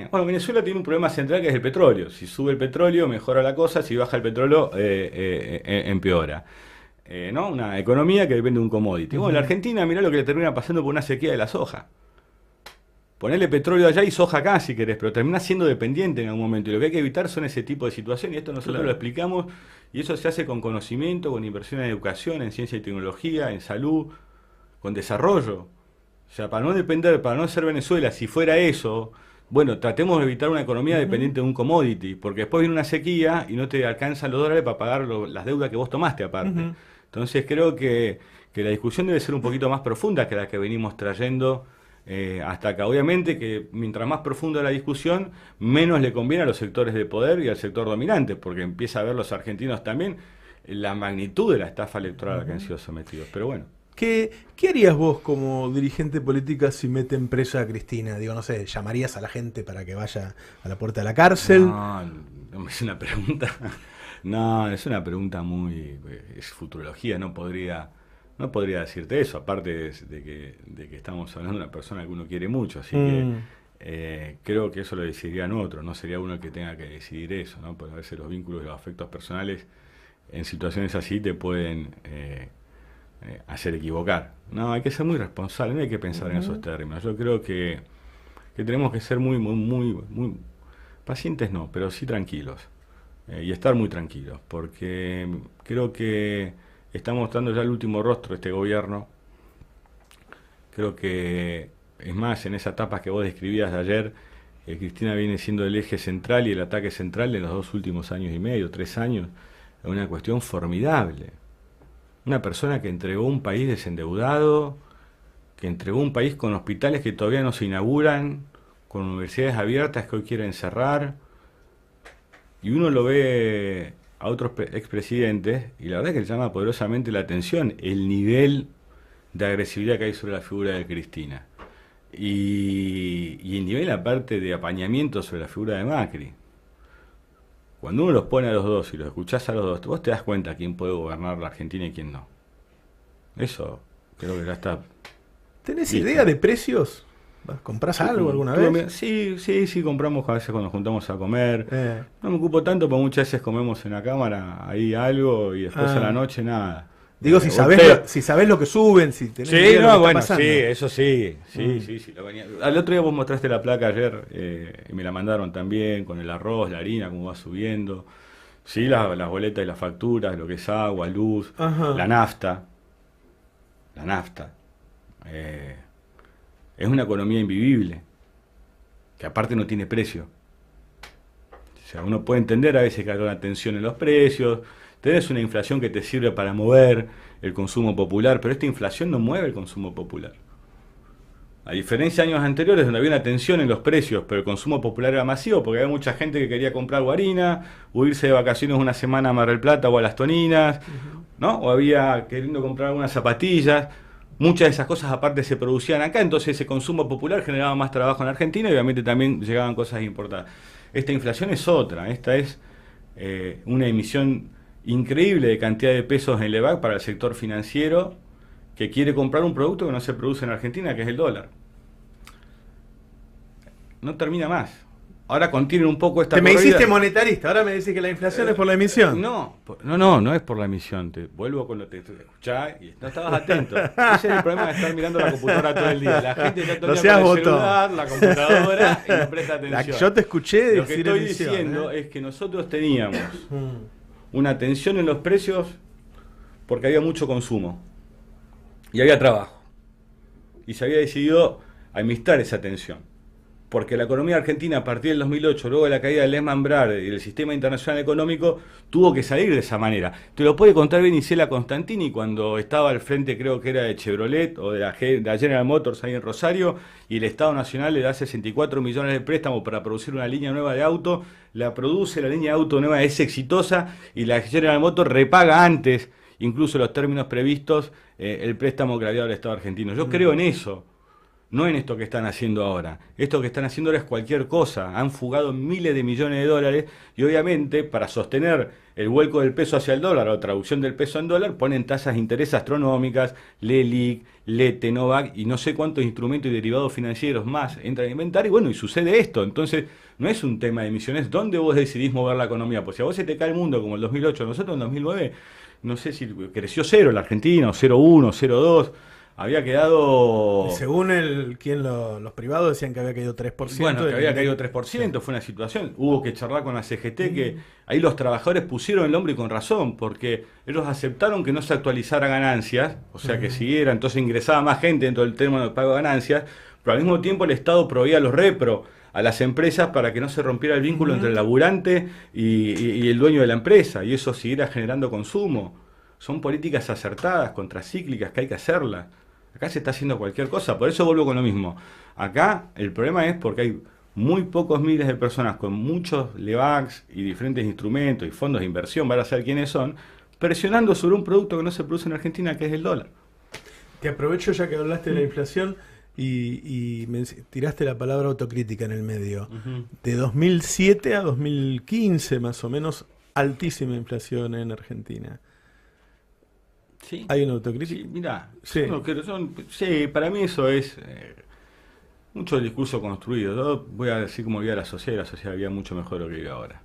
Bueno, Venezuela tiene un problema central que es el petróleo. Si sube el petróleo, mejora la cosa; si baja el petróleo, empeora. ¿No? Una economía que depende de un commodity. Bueno, la Argentina, mirá lo que le termina pasando por una sequía de la soja. Ponerle petróleo allá y soja acá si querés, pero terminás siendo dependiente en algún momento. Y lo que hay que evitar son ese tipo de situaciones. Y esto nosotros lo explicamos, y eso se hace con conocimiento, con inversión en educación, en ciencia y tecnología, en salud, con desarrollo. O sea, para no depender, para no ser Venezuela, si fuera eso, bueno, tratemos de evitar una economía dependiente de un commodity, porque después viene una sequía y no te alcanzan los dólares para pagar las deudas que vos tomaste aparte. Entonces creo que la discusión debe ser un poquito más profunda que la que venimos trayendo hasta acá. Obviamente que mientras más profunda la discusión, menos le conviene a los sectores de poder y al sector dominante, porque empieza a ver los argentinos también la magnitud de la estafa electoral a la que han sido sometidos. Pero bueno. ¿Qué harías vos como dirigente política si meten presa a Cristina? Digo, no sé, ¿llamarías a la gente para que vaya a la puerta de la cárcel? No, es una pregunta. No, es una pregunta muy. Es futurología, no podría decirte eso, aparte de que estamos hablando de una persona que uno quiere mucho, así que creo que eso lo decidirían otros, no sería uno el que tenga que decidir eso, ¿no? Porque a veces los vínculos y los afectos personales en situaciones así te pueden hacer equivocar. No, hay que ser muy responsable, no hay que pensar en esos términos. Yo creo que tenemos que ser muy pacientes, no, pero sí tranquilos, y estar muy tranquilos, porque creo que está mostrando ya el último rostro de este gobierno. Creo que, es más, en esa etapa que vos describías de ayer, Cristina viene siendo el eje central y el ataque central en los 2 últimos años y medio, 3 años. Es una cuestión formidable. Una persona que entregó un país desendeudado, que entregó un país con hospitales que todavía no se inauguran, con universidades abiertas que hoy quieren cerrar. Y uno lo ve a otros expresidentes, y la verdad es que le llama poderosamente la atención el nivel de agresividad que hay sobre la figura de Cristina. Y el nivel, aparte, de apañamiento sobre la figura de Macri. Cuando uno los pone a los dos y los escuchás a los dos, vos te das cuenta quién puede gobernar la Argentina y quién no. Eso creo que ya está. ¿Tenés idea de precios? ¿Comprás algo alguna vez? Sí, compramos a veces cuando nos juntamos a comer. No me ocupo tanto porque muchas veces comemos en la cámara ahí algo y después a la noche nada. Digo, si sabés lo que suben, si tenés idea de lo que está pasando. Sí, eso sí. Lo venía. Al otro día vos mostraste la placa ayer, y me la mandaron también, con el arroz, la harina, cómo va subiendo. Sí, las boletas y las facturas, lo que es agua, luz, la nafta. La nafta. Es una economía invivible, que aparte no tiene precio. O sea, uno puede entender a veces que hay una tensión en los precios, tenés una inflación que te sirve para mover el consumo popular, pero esta inflación no mueve el consumo popular. A diferencia de años anteriores donde había una tensión en los precios, pero el consumo popular era masivo, porque había mucha gente que quería comprar harina, o irse de vacaciones una semana a Mar del Plata o a Las Toninas, ¿no? O había queriendo comprar algunas zapatillas. Muchas de esas cosas aparte se producían acá, entonces ese consumo popular generaba más trabajo en Argentina y obviamente también llegaban cosas importadas. Esta inflación es otra, esta es una emisión increíble de cantidad de pesos en el EVAC para el sector financiero que quiere comprar un producto que no se produce en Argentina, que es el dólar. No termina más. Ahora contienen un poco esta corrida. Me hiciste monetarista, ahora me decís que la inflación es por la emisión. No es por la emisión. Te vuelvo con lo que te escuchás y no estabas atento. Ese es el problema de estar mirando la computadora todo el día. La gente está todo el día con el celular, la computadora y no presta atención. Yo te escuché lo que estoy diciendo es que nosotros teníamos una tensión en los precios porque había mucho consumo y había trabajo. Y se había decidido administrar esa tensión. Porque la economía argentina a partir del 2008, luego de la caída de Lehman Brothers y del sistema internacional económico, tuvo que salir de esa manera. Te lo puede contar bien Isela Constantini cuando estaba al frente, creo que era de Chevrolet o de la General Motors ahí en Rosario, y el Estado Nacional le da 64 millones de préstamos para producir una línea nueva de auto, la produce, la línea de auto nueva es exitosa y la General Motors repaga antes, incluso los términos previstos, el préstamo que le había dado el Estado argentino. Yo creo en eso. No en esto que están haciendo ahora. Esto que están haciendo ahora es cualquier cosa. Han fugado miles de millones de dólares y obviamente para sostener el vuelco del peso hacia el dólar o traducción del peso en dólar ponen tasas de interés astronómicas, LELIC, LETE, NOVAC y no sé cuántos instrumentos y derivados financieros más entran a inventar y bueno, y sucede esto. Entonces no es un tema de emisiones. ¿Dónde vos decidís mover la economía? Pues si a vos se te cae el mundo como el 2008, nosotros en 2009, no sé si creció 0 la Argentina o 0,1, 0,2. había quedado... Y según los privados decían que había caído 3%. Bueno, que había caído 3%, fue una situación. Hubo que charlar con la CGT, que ahí los trabajadores pusieron el hombro y con razón, porque ellos aceptaron que no se actualizara ganancias, o sea que siguiera, entonces ingresaba más gente dentro del término de pago de ganancias, pero al mismo tiempo el Estado proveía los repro a las empresas para que no se rompiera el vínculo entre el laburante y el dueño de la empresa, y eso siguiera generando consumo. Son políticas acertadas, contracíclicas, que hay que hacerlas. Acá se está haciendo cualquier cosa, por eso vuelvo con lo mismo. Acá el problema es porque hay muy pocos miles de personas con muchos LEVAX y diferentes instrumentos y fondos de inversión, van a saber quiénes son, presionando sobre un producto que no se produce en Argentina, que es el dólar. Te aprovecho ya que hablaste de la inflación y me tiraste la palabra autocrítica en el medio. De 2007 a 2015, más o menos, altísima inflación en Argentina. Sí. ¿Hay una autocrítica? Sí, mirá, Sí. sí, para mí eso es mucho discurso construido. Yo voy a decir cómo vivía la sociedad, y la sociedad vivía mucho mejor de lo que vive ahora.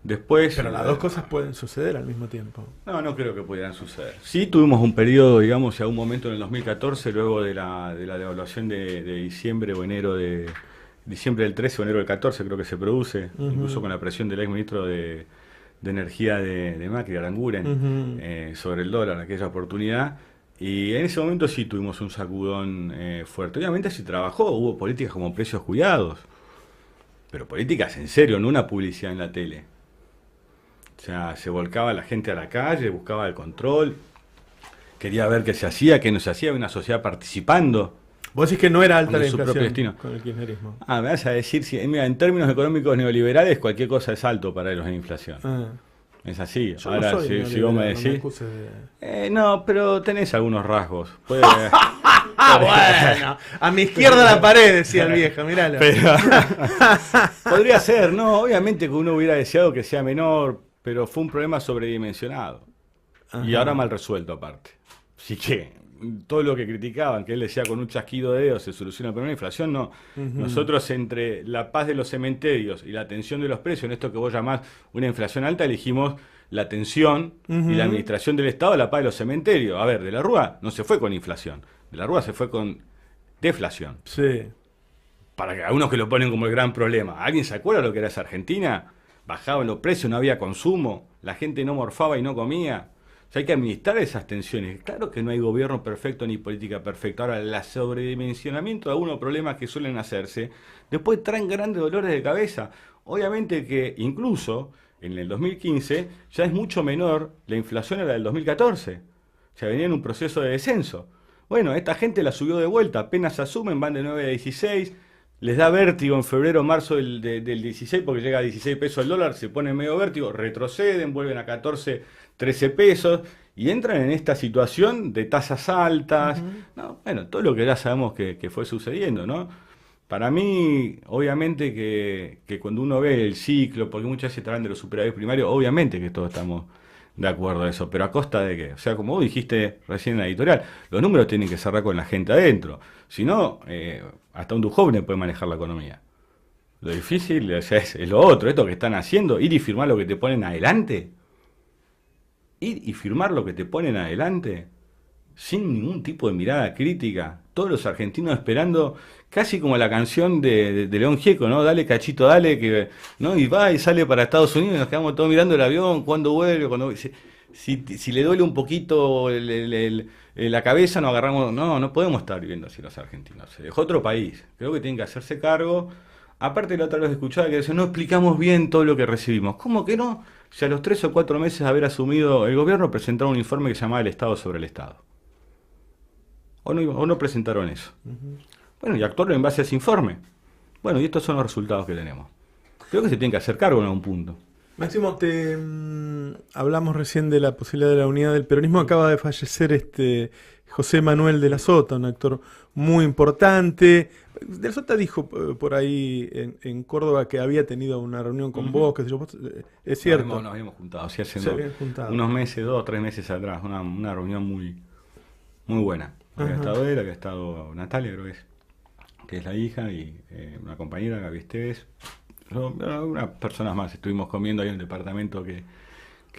Después... Pero las dos cosas pueden suceder al mismo tiempo. No creo que pudieran suceder. Sí tuvimos un periodo, digamos, a un momento en el 2014, luego de la devaluación de diciembre o enero de... Diciembre del 13 o enero del 14 creo que se produce, incluso con la presión del ex ministro de Energía de Macri, Aranguren, sobre el dólar en aquella oportunidad. Y en ese momento sí tuvimos un sacudón fuerte. Obviamente se trabajó, hubo políticas como precios cuidados, pero políticas en serio, no una publicidad en la tele. O sea, se volcaba la gente a la calle, buscaba el control, quería ver qué se hacía, qué no se hacía, había una sociedad participando. Vos decís que no era alta la su propio destino. inflación con el kirchnerismo. Me vas a decir, mira, en términos económicos neoliberales, cualquier cosa es alto para ellos en inflación. Es así. Yo ahora, no soy si vos me decís... no me acuses de... no, pero tenés algunos rasgos. Bueno, a mi izquierda la pared, decía el viejo, miralo. Pero, podría ser, no, obviamente que uno hubiera deseado que sea menor, pero fue un problema sobredimensionado. Y ahora mal resuelto aparte. Así que todo lo que criticaban, que él decía con un chasquido de dedos se soluciona el problema de inflación, no. Nosotros entre la paz de los cementerios y la tensión de los precios, en esto que vos llamás una inflación alta, elegimos la tensión y la administración del Estado a la paz de los cementerios. A ver, de la Rúa no se fue con inflación, de la Rúa se fue con deflación. Sí. Para que algunos que lo ponen como el gran problema. ¿Alguien se acuerda lo que era esa Argentina? Bajaban los precios, no había consumo, la gente no morfaba y no comía. O sea, hay que administrar esas tensiones. Claro que no hay gobierno perfecto ni política perfecta. Ahora, el sobredimensionamiento de algunos problemas que suelen hacerse, después traen grandes dolores de cabeza. Obviamente que incluso en el 2015 ya es mucho menor la inflación a la del 2014. O sea, venía en un proceso de descenso. Bueno, esta gente la subió de vuelta, apenas asumen, van de 9 a 16, les da vértigo en febrero o marzo del 16 porque llega a 16 pesos el dólar, se pone medio vértigo, retroceden, vuelven a 14, 13 pesos y entran en esta situación de tasas altas. No, bueno, todo lo que ya sabemos que fue sucediendo, ¿no? Para mí, obviamente que cuando uno ve el ciclo, porque muchas veces te hablan de los superávit primarios, obviamente que todos estamos de acuerdo a eso, pero ¿a costa de qué? O sea, como vos dijiste recién en la editorial, los números tienen que cerrar con la gente adentro. Si no, hasta un Duhovne puede manejar la economía. Lo difícil, o sea, es lo otro, esto que están haciendo, ir y firmar lo que te ponen adelante. Ir y firmar lo que te ponen adelante, sin ningún tipo de mirada crítica. Todos los argentinos esperando, casi como la canción de León Gieco, ¿no? Dale, cachito, dale, que ¿no? Y va y sale para Estados Unidos y nos quedamos todos mirando el avión, cuándo vuelve, cuando... Si le duele un poquito la cabeza, nos agarramos... No podemos estar viviendo así los argentinos. Se dejó otro país. Creo que tienen que hacerse cargo. Aparte, la otra vez escuchaba que decían, no explicamos bien todo lo que recibimos. ¿Cómo que no? Si a los 3 o 4 meses de haber asumido el gobierno, presentaron un informe que se llamaba El Estado sobre el Estado. ¿O no presentaron eso? Bueno, y actuaron en base a ese informe. Bueno, y estos son los resultados que tenemos. Creo que se tiene que hacer cargo en algún punto. Máximo, hablamos recién de la posibilidad de la unidad del peronismo. Acaba de fallecer José Manuel de la Sota, un actor muy importante. De la Sota dijo por ahí en Córdoba que había tenido una reunión con vos, que es cierto. Nos habíamos juntado, sí, hace unos meses, 2 o 3 meses atrás, una reunión muy, muy buena. Había estado él, había estado Natalia, creo que es la hija, y una compañera, Gaby Esteves. Unas personas más. Estuvimos comiendo ahí en el departamento que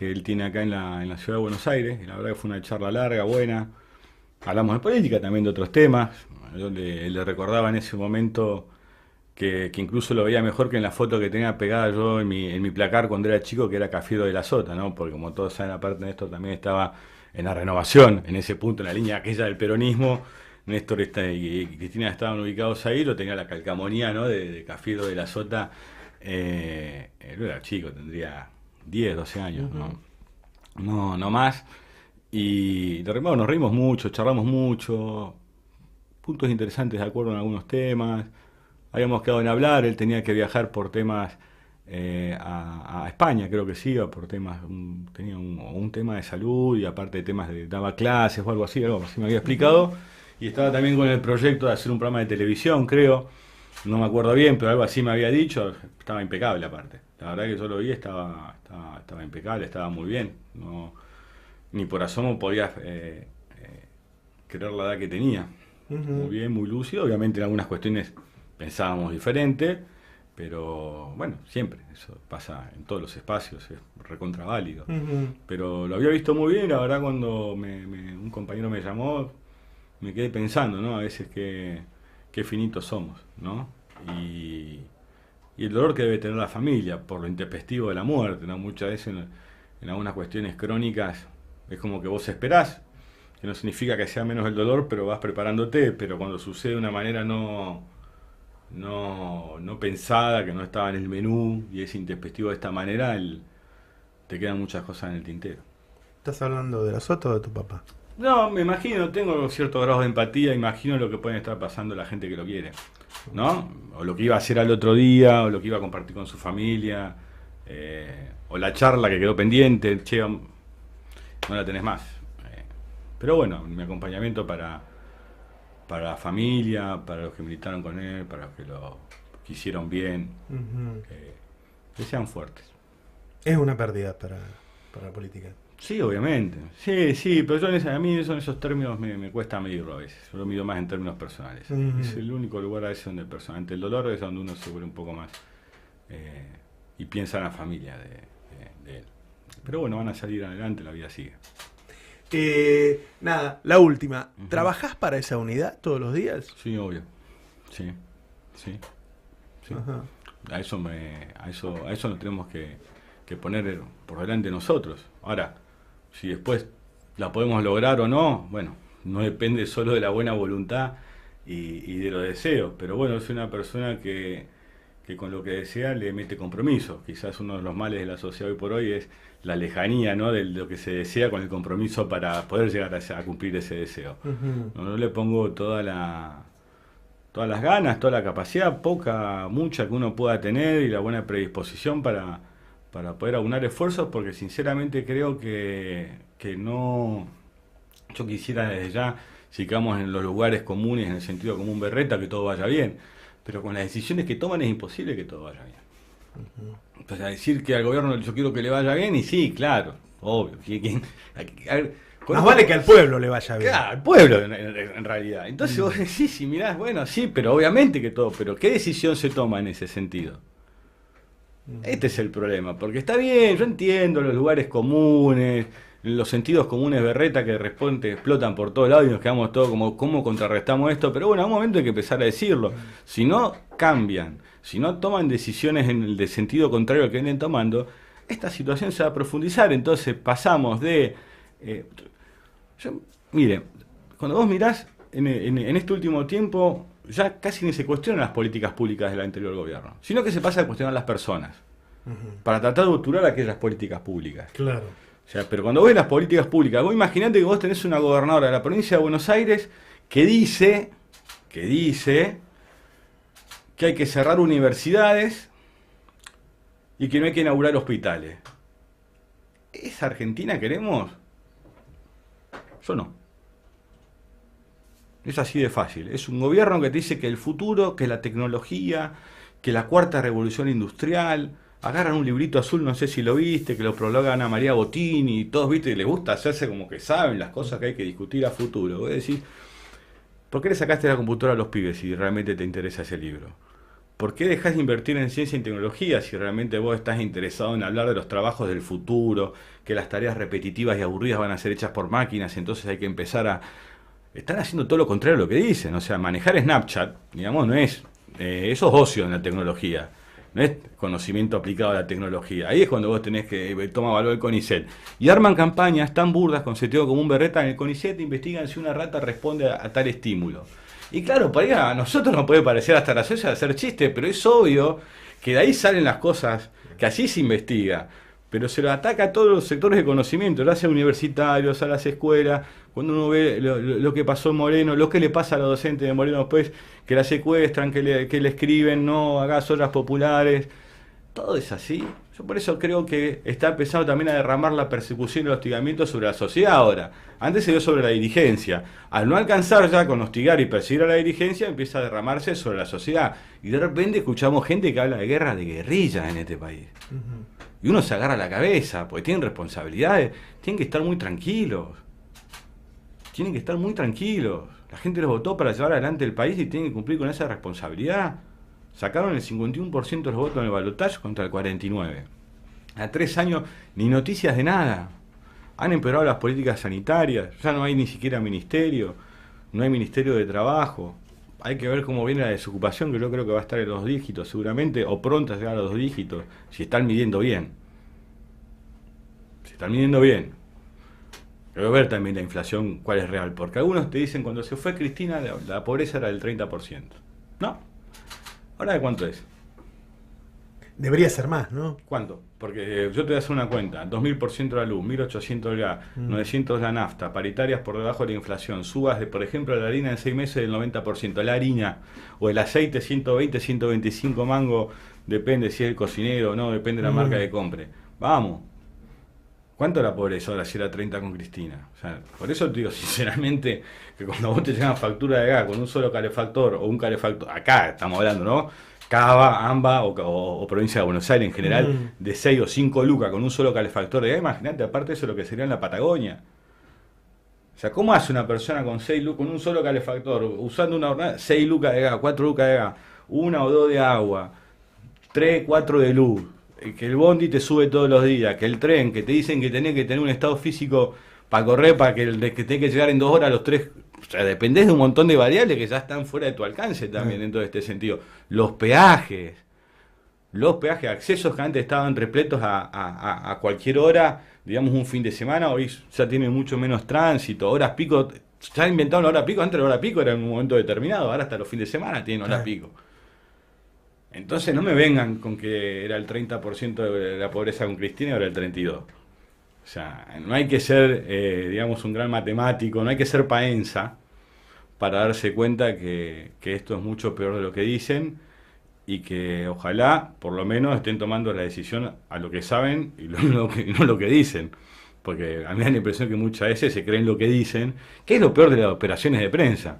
él tiene acá en la ciudad de Buenos Aires, y la verdad que fue una charla larga, buena. Hablamos de política, también de otros temas. Yo le recordaba en ese momento que incluso lo veía mejor que en la foto que tenía pegada yo en mi placar cuando era chico, que era Cafiero de la Sota, ¿no? Porque como todos saben, aparte de esto también estaba en la renovación, en ese punto, en la línea aquella del peronismo. Néstor y Cristina estaban ubicados ahí, lo tenía la calcamonía, ¿no? de Cafiero de la Sota. Yo era chico, tendría 10, 12 años, ¿no? No más. Y bueno, nos reímos mucho, charlamos mucho, puntos interesantes de acuerdo en algunos temas. Habíamos quedado en hablar, él tenía que viajar por temas a España, creo que sí, iba por temas, tenía un tema de salud y aparte de temas daba clases o algo así me había explicado. Y estaba también con el proyecto de hacer un programa de televisión, creo, no me acuerdo bien, pero algo así me había dicho, estaba impecable aparte. La verdad que yo lo vi, estaba impecable, estaba muy bien, no, ni por asomo podía creer la edad que tenía. Muy bien, muy lúcido, obviamente en algunas cuestiones pensábamos diferente, pero bueno, siempre, eso pasa en todos los espacios, es recontraválido. Pero lo había visto muy bien, la verdad cuando un compañero me llamó, me quedé pensando, ¿no? A veces qué finitos somos, ¿no? Y el dolor que debe tener la familia por lo intempestivo de la muerte, ¿no? Muchas veces en algunas cuestiones crónicas es como que vos esperás, que no significa que sea menos el dolor, pero vas preparándote, pero cuando sucede de una manera no pensada, que no estaba en el menú y es intempestivo de esta manera, te quedan muchas cosas en el tintero. ¿Estás hablando de la Sota o de tu papá? No, me imagino, tengo cierto grado de empatía, imagino lo que pueden estar pasando la gente que lo quiere, ¿no? O lo que iba a hacer al otro día, o lo que iba a compartir con su familia, o la charla que quedó pendiente, che, no la tenés más. Pero bueno, mi acompañamiento para la familia, para los que militaron con él, para los que lo quisieron bien, que sean fuertes. Es una pérdida para la política. Sí, obviamente. Sí, pero a mí eso en esos términos me cuesta medirlo a veces. Yo lo mido más en términos personales. Es el único lugar a veces donde personalmente el dolor es donde uno se vuelve un poco más y piensa en la familia de él. Pero bueno, van a salir adelante, la vida sigue. Nada, la última. ¿Trabajás para esa unidad todos los días? Sí, obvio. Sí. A eso lo tenemos que poner por delante nosotros. Ahora, si después la podemos lograr o no, bueno, no depende solo de la buena voluntad y de los deseos, pero bueno, es una persona que con lo que desea le mete compromiso. Quizás uno de los males de la sociedad hoy por hoy es la lejanía, ¿no?, de lo que se desea con el compromiso para poder llegar a cumplir ese deseo. No le pongo todas las ganas, toda la capacidad, poca, mucha que uno pueda tener y la buena predisposición para poder aunar esfuerzos, porque sinceramente creo que no. Yo quisiera desde ya, si quedamos en los lugares comunes, en el sentido común berreta, que todo vaya bien, pero con las decisiones que toman es imposible que todo vaya bien. Entonces, a decir que al gobierno yo quiero que le vaya bien, y sí, claro, obvio. Más vale que al pueblo le vaya bien. Claro, al pueblo en realidad. Entonces vos decís, si mirás, bueno, sí, pero obviamente que todo, pero ¿qué decisión se toma en ese sentido? Este es el problema, porque está bien, yo entiendo los lugares comunes, los sentidos comunes berreta que de repente explotan por todos lados y nos quedamos todos como, ¿cómo contrarrestamos esto? Pero bueno, a un momento hay que empezar a decirlo. Si no cambian, si no toman decisiones en el de sentido contrario al que vienen tomando, esta situación se va a profundizar. Entonces pasamos de... mire, cuando vos mirás en este último tiempo, ya casi ni se cuestionan las políticas públicas del anterior gobierno, sino que se pasa a cuestionar las personas, para tratar de obturar aquellas políticas públicas. Claro. O sea, pero cuando ves las políticas públicas, vos imaginate que vos tenés una gobernadora de la provincia de Buenos Aires que dice que hay que cerrar universidades y que no hay que inaugurar hospitales. ¿Esa Argentina queremos? Yo no. Es así de fácil. Es un gobierno que te dice que el futuro, que la tecnología, que la cuarta revolución industrial. Agarran un librito azul, no sé si lo viste, que lo prologa Ana María Bottini, y todos, viste, les gusta hacerse como que saben las cosas que hay que discutir a futuro. Vos decís, ¿por qué le sacaste la computadora a los pibes si realmente te interesa ese libro? ¿Por qué dejás de invertir en ciencia y tecnología si realmente vos estás interesado en hablar de los trabajos del futuro, que las tareas repetitivas y aburridas van a ser hechas por máquinas, entonces hay que empezar a... están haciendo todo lo contrario a lo que dicen. O sea, manejar Snapchat, digamos, no es... eso es ocio en la tecnología. No es conocimiento aplicado a la tecnología. Ahí es cuando vos tenés que tomar valor el CONICET. Y arman campañas tan burdas con sentido común berreta. En el CONICET investigan si una rata responde a tal estímulo. Y claro, para ir a nosotros nos puede parecer hasta gracioso hacer chistes, pero es obvio que de ahí salen las cosas, que así se investiga. Pero se lo ataca a todos los sectores de conocimiento, ya sea universitarios, a las escuelas. Cuando uno ve lo que pasó en Moreno, lo que le pasa a los docentes de Moreno después, que la secuestran, que le escriben, no hagas obras populares, todo es así. Yo por eso creo que está empezando también a derramar la persecución y el hostigamiento sobre la sociedad ahora. Antes se dio sobre la dirigencia. Al no alcanzar ya con hostigar y perseguir a la dirigencia, empieza a derramarse sobre la sociedad. Y de repente escuchamos gente que habla de guerra de guerrilla en este país. Y uno se agarra la cabeza, porque tienen responsabilidades, tienen que estar muy tranquilos. Tienen que estar muy tranquilos. La gente los votó para llevar adelante el país y tienen que cumplir con esa responsabilidad. Sacaron el 51% de los votos en el balotaje contra el 49%. A 3 años ni noticias de nada. Han empeorado las políticas sanitarias, ya no hay ni siquiera ministerio, no hay ministerio de trabajo. Hay que ver cómo viene la desocupación, que yo creo que va a estar en los 2 dígitos seguramente, o pronto a llegar a los 2 dígitos, si están midiendo bien. Si están midiendo bien. Pero ver también la inflación, cuál es real, porque algunos te dicen cuando se fue Cristina la pobreza era del 30%. ¿No? ¿Ahora de cuánto es? Debería ser más, ¿no? ¿Cuánto? Porque yo te voy a hacer una cuenta. 2000% la luz, 1800 el gas, 900 la nafta, paritarias por debajo de la inflación, subas de, por ejemplo, la harina en 6 meses del 90%, la harina o el aceite 120, 125 mangos, depende si es el cocinero o no, depende de la marca que compre. Vamos. ¿Cuánto la pobreza ahora si era 30 con Cristina? O sea, por eso te digo sinceramente que cuando vos te llegan factura de gas con un solo calefactor o un calefactor, acá estamos hablando, ¿no? Cava, AMBA o provincia de Buenos Aires en general, de 6 o 5 lucas con un solo calefactor de gas, imagínate, aparte eso lo que sería en la Patagonia. O sea, ¿cómo hace una persona con 6 lucas, con un solo calefactor, usando una hornada, 6 lucas de gas, 4 lucas de gas, 1 o 2 de agua, 3, 4 de luz, que el bondi te sube todos los días, que el tren, que te dicen que tenés que tener un estado físico para correr, para que tenés que llegar en 2 horas a los 3... O sea, dependés de un montón de variables que ya están fuera de tu alcance también en todo este sentido. Los peajes, accesos que antes estaban repletos a cualquier hora, digamos un fin de semana, hoy ya tienen mucho menos tránsito, horas pico, ya inventaron la hora pico, antes la hora pico era en un momento determinado, ahora hasta los fines de semana tienen hora pico. Entonces no me vengan con que era el 30% de la pobreza con Cristina y ahora el 32%. O sea, no hay que ser, digamos, un gran matemático, no hay que ser paenza para darse cuenta que esto es mucho peor de lo que dicen y que ojalá, por lo menos, estén tomando la decisión a lo que saben y no lo que dicen. Porque a mí me da la impresión que muchas veces se creen lo que dicen, que es lo peor de las operaciones de prensa.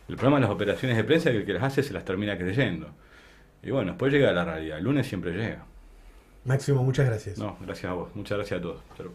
El problema de las operaciones de prensa es que el que las hace se las termina creyendo. Y bueno, después llega la realidad. El lunes siempre llega. Máximo, muchas gracias. No, gracias a vos. Muchas gracias a todos. Salud.